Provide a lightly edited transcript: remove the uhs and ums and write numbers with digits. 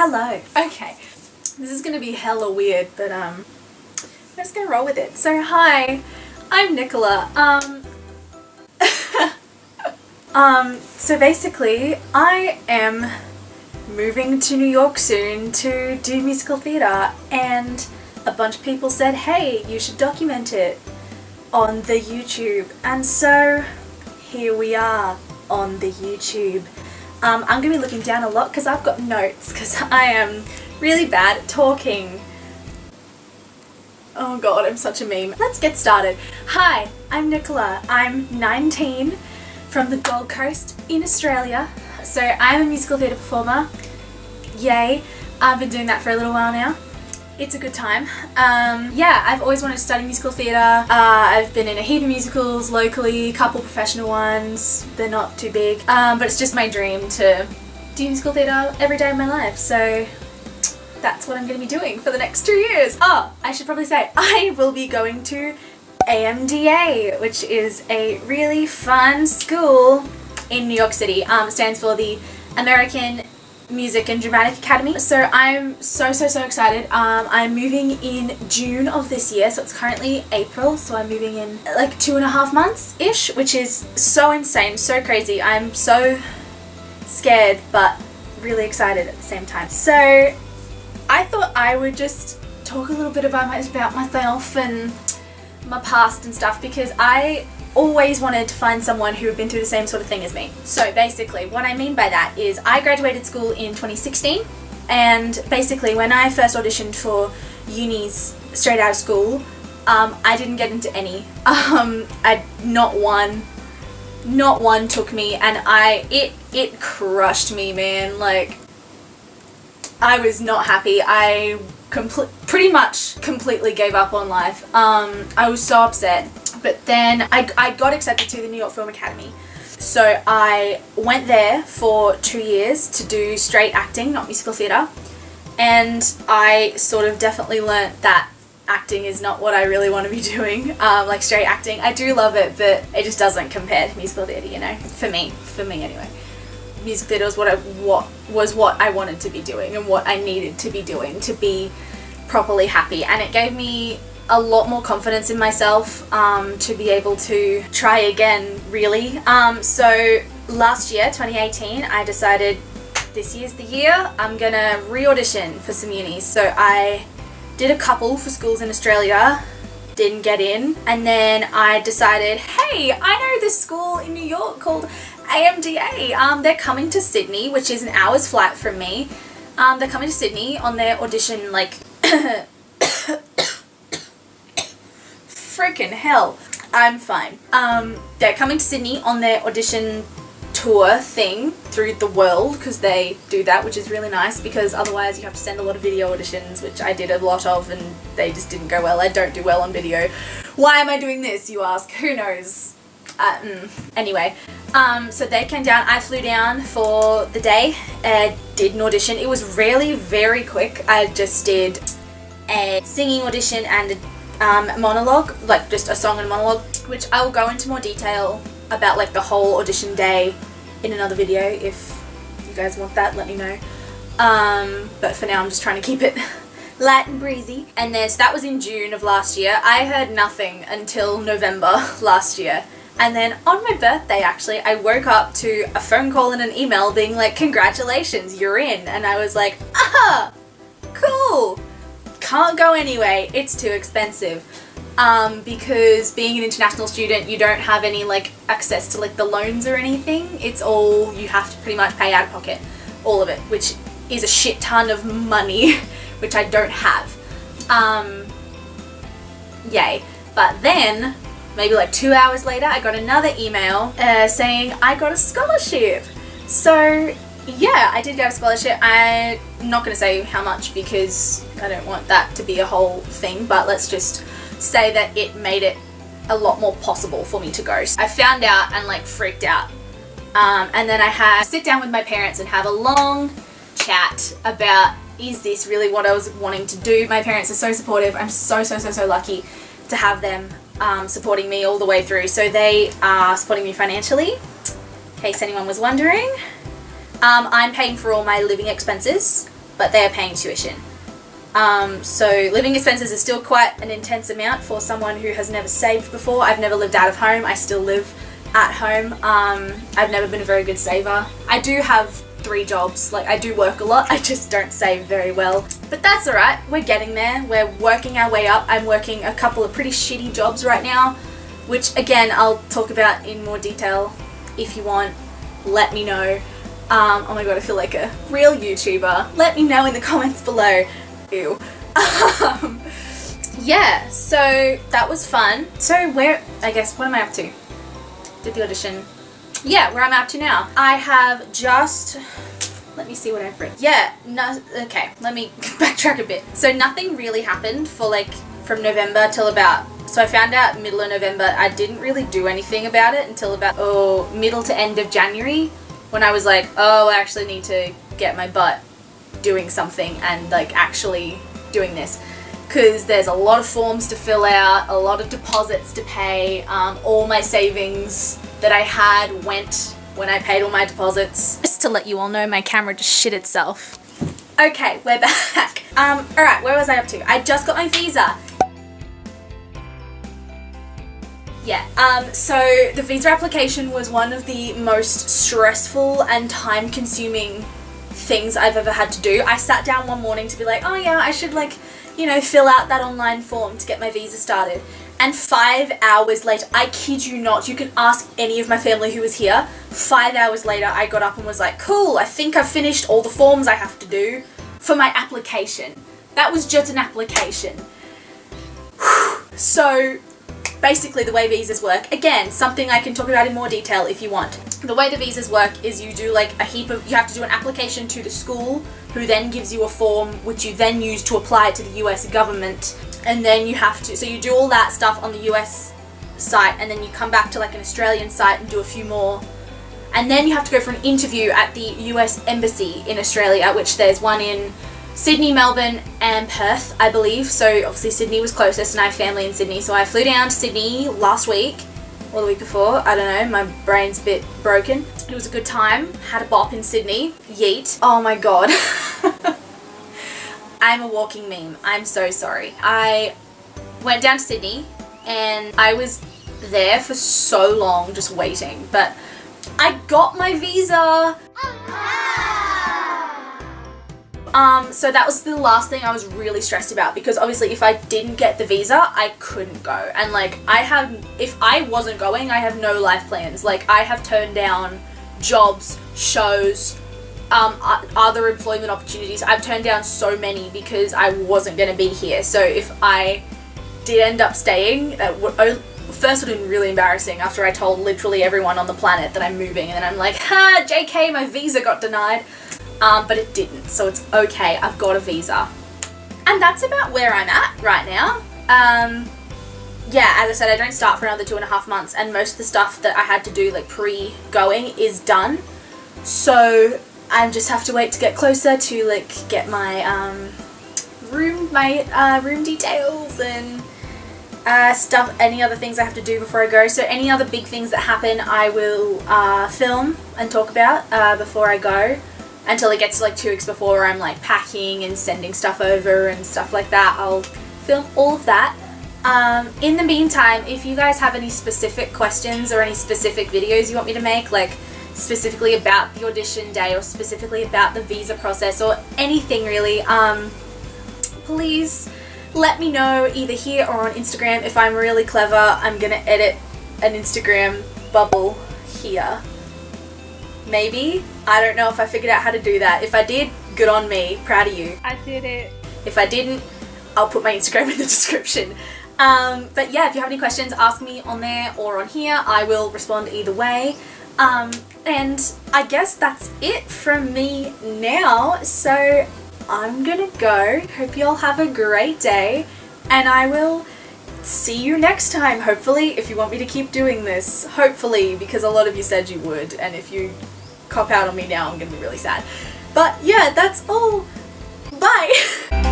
Hello. Okay, this is gonna be hella weird, but I'm just gonna roll with it. So hi, I'm Nicola. So basically, I am moving to New York soon to do musical theatre, and a bunch of people said, hey, you should document it on the YouTube, and so here we are on the YouTube. I'm going to be looking down a lot because I've got notes, because I am really bad at talking. Oh god, I'm such a meme. Let's get started. Hi, I'm Nicola. I'm 19 from the Gold Coast in Australia. So I'm a musical theatre performer. Yay. I've been doing that for a little while now. It's a good time. Yeah, I've always wanted to study musical theatre. I've been in a heap of musicals locally, a couple professional ones. They're not too big. But it's just my dream to do musical theatre every day of my life. So that's what I'm going to be doing for the next 2 years. Oh, I should probably say I will be going to AMDA, which is a really fun school in New York City. It stands for the American Music and Dramatic Academy. So I'm so excited. I'm moving in June of this year, so it's currently April, so I'm moving in like 2.5 months ish, which is so insane, so crazy. I'm so scared but really excited at the same time. So I thought I would just talk a little bit about myself and my past and stuff, because I always wanted to find someone who had been through the same sort of thing as me. So basically what I mean by that is I graduated school in 2016, and basically when I first auditioned for unis straight out of school, I didn't get into any. Not one took me, and it crushed me, man. Like, I was not happy. I pretty much completely gave up on life. I was so upset. But then I got accepted to the New York Film Academy. So I went there for 2 years to do straight acting, not musical theatre. And I sort of definitely learnt that acting is not what I really want to be doing. Like straight acting, I do love it, but it just doesn't compare to musical theatre, you know, for me anyway. Music theatre was what I wanted to be doing and what I needed to be doing to be properly happy, and it gave me a lot more confidence in myself to be able to try again, really. So last year, 2018, I decided this year's the year I'm gonna re-audition for some unis. So I did a couple for schools in Australia, didn't get in, and then I decided, hey, I know this school in New York called AMDA. They're coming to Sydney, which is an hour's flight from me. They're coming to Sydney on their audition, like freaking hell, I'm fine. They're coming to Sydney on their audition tour thing through the world, because they do that, which is really nice, because otherwise you have to send a lot of video auditions, which I did a lot of, and they just didn't go well. I don't do well on video. Why am I doing this, you ask? Who knows? Anyway, so they came down. I flew down for the day, did an audition. It was really very quick. I just did a singing audition and a monologue, like just a song and a monologue, which I will go into more detail about, like the whole audition day in another video. If you guys want that, let me know. But for now I'm just trying to keep it light and breezy. And then, so that was in June of last year. I heard nothing until November last year. And then on my birthday, actually, I woke up to a phone call and an email being like, congratulations, you're in. And I was like, ah, cool. Can't go anyway, it's too expensive. Because being an international student, you don't have any like access to like the loans or anything. It's all, you have to pretty much pay out of pocket, all of it, which is a shit ton of money, which I don't have. Yay. But then, maybe like 2 hours later, I got another email saying I got a scholarship. So yeah, I did get a scholarship. I'm not going to say how much because I don't want that to be a whole thing, but let's just say that it made it a lot more possible for me to go. So I found out and like freaked out. And then I had to sit down with my parents and have a long chat about, is this really what I was wanting to do? My parents are so supportive. I'm so lucky to have them supporting me all the way through. So they are supporting me financially, in case anyone was wondering. I'm paying for all my living expenses. but they are paying tuition. So living expenses is still quite an intense amount for someone who has never saved before. I've never lived out of home. I still live at home. I've never been a very good saver. I do have 3 jobs. Like, I do work a lot. I just don't save very well. But that's alright. We're getting there. We're working our way up. I'm working a couple of pretty shitty jobs right now, which again, I'll talk about in more detail if you want. Let me know. Oh my god, I feel like a real YouTuber. Let me know in the comments below. Ew. Yeah, so that was fun. So I guess, what am I up to? Did the audition. Yeah, where I'm up to now. I have just, let me see what I've written. Yeah, no, okay, let me backtrack a bit. So nothing really happened for like, from November till about, so I found out middle of November. I didn't really do anything about it until about, middle to end of January, when I was like, oh, I actually need to get my butt doing something and like actually doing this, because there's a lot of forms to fill out, a lot of deposits to pay. All my savings that I had went when I paid all my deposits. Just to let you all know, my camera just shit itself. Okay, we're back. Alright, where was I up to? I just got my visa. Yeah, so the visa application was one of the most stressful and time-consuming things I've ever had to do. I sat down one morning to be like, oh yeah, I should like, you know, fill out that online form to get my visa started. And 5 hours later, I kid you not, you can ask any of my family who was here, 5 hours later I got up and was like, cool, I think I've finished all the forms I have to do for my application. That was just an application. So basically the way visas work, again, something I can talk about in more detail if you want. The way the visas work is you do like you have to do an application to the school, who then gives you a form which you then use to apply to the US government, and then you have to, so you do all that stuff on the US site, and then you come back to like an Australian site and do a few more, and then you have to go for an interview at the US Embassy in Australia, which there's one in Sydney, Melbourne and Perth, I believe. So obviously Sydney was closest and I have family in Sydney, so I flew down to Sydney last week, or the week before, I don't know, my brain's a bit broken. It was a good time, had a bop in Sydney, yeet. Oh my god. I'm a walking meme, I'm so sorry. I went down to Sydney and I was there for so long just waiting, but I got my visa. So that was the last thing I was really stressed about, because obviously if I didn't get the visa, I couldn't go. And like, if I wasn't going, I have no life plans. Like, I have turned down jobs, shows, other employment opportunities. I've turned down so many because I wasn't going to be here. So if I did end up staying, first would have been really embarrassing after I told literally everyone on the planet that I'm moving, and then I'm like, ha, JK, my visa got denied. But it didn't, so it's okay, I've got a visa. And that's about where I'm at right now. Yeah, as I said, I don't start for another 2.5 months, and most of the stuff that I had to do like pre-going is done. So I just have to wait to get closer to like get my room details and stuff, any other things I have to do before I go. So any other big things that happen, I will film and talk about before I go, until it gets to like 2 weeks before I'm like packing and sending stuff over and stuff like that. I'll film all of that. In the meantime, if you guys have any specific questions or any specific videos you want me to make, like specifically about the audition day or specifically about the visa process or anything really, please let me know either here or on Instagram. If I'm really clever, I'm gonna edit an Instagram bubble here. Maybe. I don't know if I figured out how to do that. If I did, good on me. Proud of you. I did it. If I didn't, I'll put my Instagram in the description. But yeah, if you have any questions, ask me on there or on here. I will respond either way. And I guess that's it from me now. So I'm gonna go. Hope you all have a great day, and I will see you next time, hopefully, if you want me to keep doing this. Hopefully, because a lot of you said you would, and if you cop out on me now, I'm gonna be really sad. But yeah, that's all. Bye!